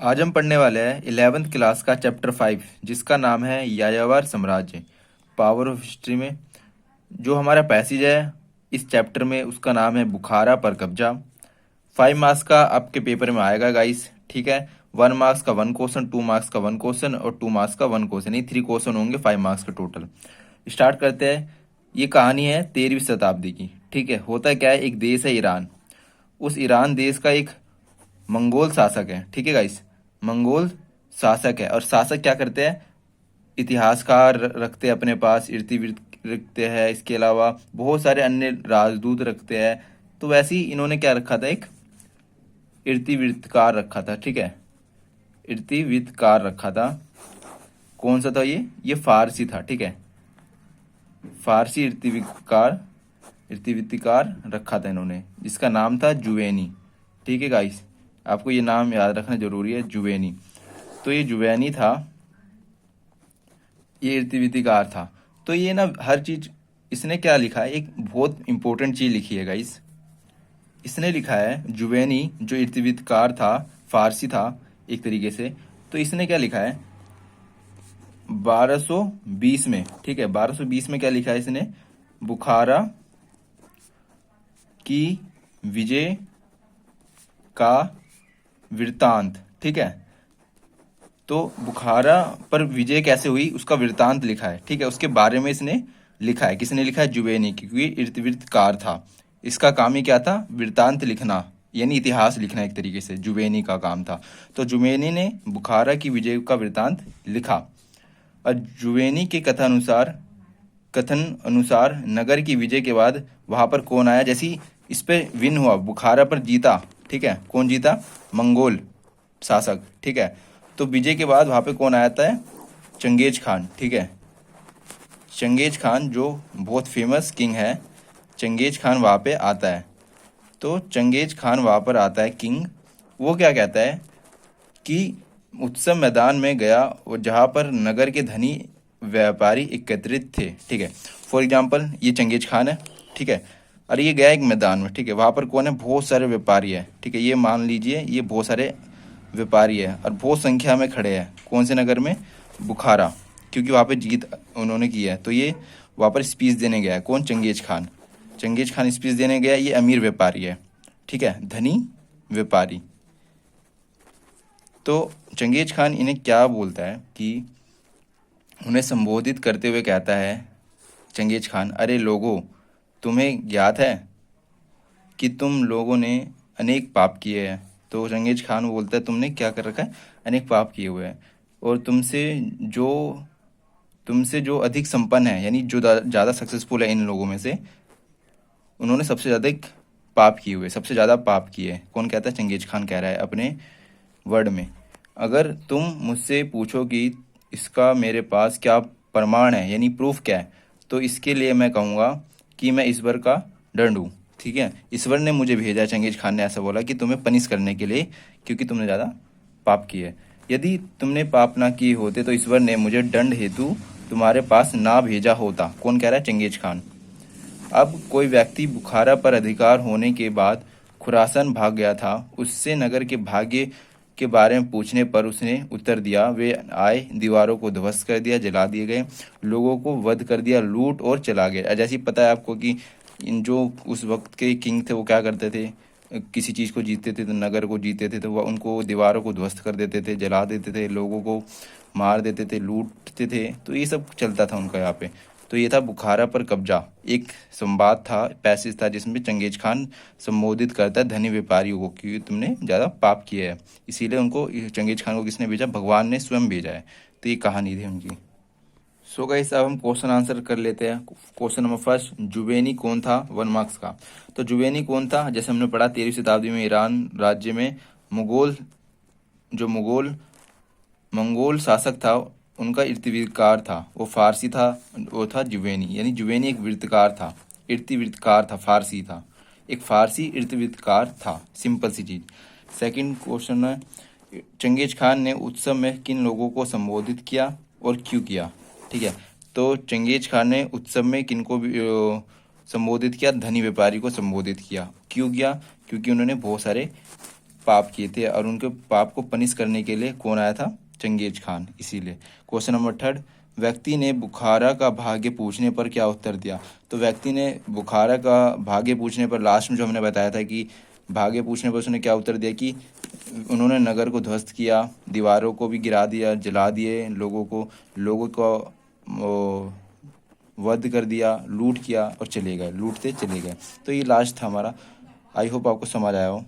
आज हम पढ़ने वाले हैं 11th क्लास का चैप्टर 5 जिसका नाम है यायावर साम्राज्य पावर ऑफ हिस्ट्री में। जो हमारा पैसेज है इस चैप्टर में उसका नाम है बुखारा पर कब्जा। 5 मार्क्स का आपके पेपर में आएगा गाइस, ठीक है। 1 मार्क्स का 1 क्वेश्चन, 2 मार्क्स का 1 क्वेश्चन और 2 मार्क्स का 1 क्वेश्चन, ये 3 क्वेश्चन होंगे 5 मार्क्स का टोटल। स्टार्ट करते हैं। ये कहानी है 13वीं शताब्दी की, ठीक है। होता क्या है, एक देश है ईरान। उस ईरान देश का एक मंगोल शासक है, ठीक है गाइस। मंगोल शासक है और शासक क्या करते हैं, इतिहासकार रखते हैं अपने पास, इर्तिविर्द रखते हैं, इसके अलावा बहुत सारे अन्य राजदूत रखते हैं। तो वैसे ही इन्होंने क्या रखा था, एक इर्तिविर्दकार रखा था, ठीक है। इर्तिविर्दकार रखा था। कौन सा था ये फारसी था, ठीक है। फारसी इर्तिविर्दकार रखा था इन्होंने, जिसका नाम था जुवेनी, ठीक है गाइस। आपको ये नाम याद रखना जरूरी है, जुवेनी। तो ये जुवेनी था, ये इर्तिविर्दकार था। तो ये ना हर चीज इसने क्या लिखा है, एक बहुत इंपॉर्टेंट चीज लिखी है गाइस। इसने लिखा है जुवेनी, जो इर्तिविर्दकार था, फारसी था एक तरीके से। तो इसने क्या लिखा है 1220 में, ठीक है। 1220 में क्या लिखा है इसने, बुखारा की विजय का वृत्तांत, ठीक है। तो बुखारा पर विजय कैसे हुई उसका वृत्तांत लिखा है, ठीक है। उसके बारे में इसने लिखा है। किसने लिखा है, जुवेनी, क्योंकि इर्तिविर्दकार था। इसका काम ही क्या था, वृत्तांत लिखना, यानी इतिहास लिखना एक तरीके से जुवेनी का काम था। तो जुवेनी ने बुखारा की विजय का वृत्तांत लिखा। और जुवेनी के कथन अनुसार नगर की विजय के बाद वहां पर कौन आया, जैसी इस पे विन हुआ, बुखारा पर जीता, ठीक है। कौन जीता, मंगोल शासक, ठीक है। तो विजय के बाद वहां पे कौन आता है, चंगेज खान, ठीक है। चंगेज खान जो बहुत फेमस किंग है, चंगेज खान वहां पे आता है। तो चंगेज खान वहां पर आता है किंग। वो क्या कहता है कि उत्सव मैदान में गया और जहां पर नगर के धनी व्यापारी एकत्रित थे, ठीक है। फॉर एग्जाम्पल ये चंगेज खान है, ठीक है। और ये गया एक मैदान में, ठीक है। वहां पर कौन है, बहुत सारे व्यापारी है, ठीक है। ये मान लीजिए ये बहुत सारे व्यापारी है और बहुत संख्या में खड़े हैं। कौन से नगर में, बुखारा, क्योंकि वहां पे जीत उन्होंने की है। तो ये वहां पर स्पीच देने गया है, कौन, चंगेज खान। चंगेज खान स्पीच देने गया, ये अमीर व्यापारी है, ठीक है, धनी व्यापारी। तो चंगेज खान इन्हें क्या बोलता है कि उन्हें संबोधित करते हुए कहता है चंगेज खान, अरे लोगों, तुम्हें ज्ञात है कि तुम लोगों ने अनेक पाप किए हैं। तो चंगेज खान बोलता है, तुमने क्या कर रखा है, अनेक पाप किए हुए हैं। और तुमसे जो अधिक संपन्न है, यानी जो ज़्यादा सक्सेसफुल है इन लोगों में से, उन्होंने सबसे ज़्यादा पाप किए हुए, सबसे ज़्यादा पाप किए। कौन कहता है, चंगेज खान कह रहा है अपने वर्ड में। अगर तुम मुझसे पूछो कि इसका मेरे पास क्या प्रमाण है, यानी प्रूफ क्या है, तो इसके लिए मैं कहूँगा कि मैं ईश्वर का दंड हूँ, ठीक है। ईश्वर ने मुझे भेजा, चंगेज खान ने ऐसा बोला, कि तुम्हें पनिश करने के लिए, क्योंकि तुमने ज़्यादा पाप किए। यदि तुमने पाप ना किए होते तो ईश्वर ने मुझे दंड हेतु तुम्हारे पास ना भेजा होता। कौन कह रहा है, चंगेज खान। अब कोई व्यक्ति बुखारा पर अधिकार होने के बाद खुरासान भाग गया था। उससे नगर के भाग्य के बारे में पूछने पर उसने उत्तर दिया, वे आए, दीवारों को ध्वस्त कर दिया, जला दिए गए, लोगों को वध कर दिया, लूट और चला गया। जैसे ही पता है आपको कि इन जो उस वक्त के किंग थे वो क्या करते थे, किसी चीज़ को जीतते थे, तो नगर को जीतते थे तो वह उनको दीवारों को ध्वस्त कर देते थे, जला देते थे, लोगों को मार देते थे, लूटते थे। तो ये सब चलता था उनका यहाँ पे। तो ये था बुखारा पर कब्जा, एक संवाद था, पैसेज था, जिसमें चंगेज खान संबोधित करता है धनी व्यापारियों को, क्योंकि तुमने ज़्यादा पाप किया है। इसीलिए उनको, चंगेज खान को किसने भेजा, भगवान ने स्वयं भेजा है। तो ये कहानी थी उनकी। सो गाइस अब हम क्वेश्चन आंसर कर लेते हैं। क्वेश्चन नंबर फर्स्ट, जुवेनी कौन था, 1 मार्क्स का। तो जुवेनी कौन था, जैसे हमने पढ़ा 13वीं शताब्दी में ईरान राज्य में मुगल जो मंगोल शासक था, उनका इर्तिविर्दकार था, वो फारसी था, वो था जुवेनी, यानी जुवेनी एक वृत्तकार था, इर्तिविर्दकार था, फारसी था, एक फारसी इर्तिविर्दकार था। सिंपल सी चीज। सेकंड क्वेश्चन है, चंगेज खान ने उत्सव में किन लोगों को संबोधित किया और क्यों किया, ठीक है। तो चंगेज खान ने उत्सव में किनको भी संबोधित किया, धनी व्यापारी को संबोधित किया। क्यों किया, क्योंकि उन्होंने बहुत सारे पाप किए थे और उनके पाप को पनिश करने के लिए कौन आया था? Genghis Khan. इसीलिए क्वेश्चन नंबर थर्ड, व्यक्ति ने बुखारा का भाग्य पूछने पर क्या उत्तर दिया? तो व्यक्ति ने बुखारा का भाग्य पूछने पर, लास्ट में जो हमने बताया था कि भाग्य पूछने पर उसने क्या उत्तर दिया कि उन्होंने नगर को ध्वस्त किया, दीवारों को भी गिरा दिया, जला दिए, लोगों को वध कर दिया, लूट किया और चले गए, लूटते चले गए। तो ये लास्ट था हमारा। आई होप आपको समझ आया हो।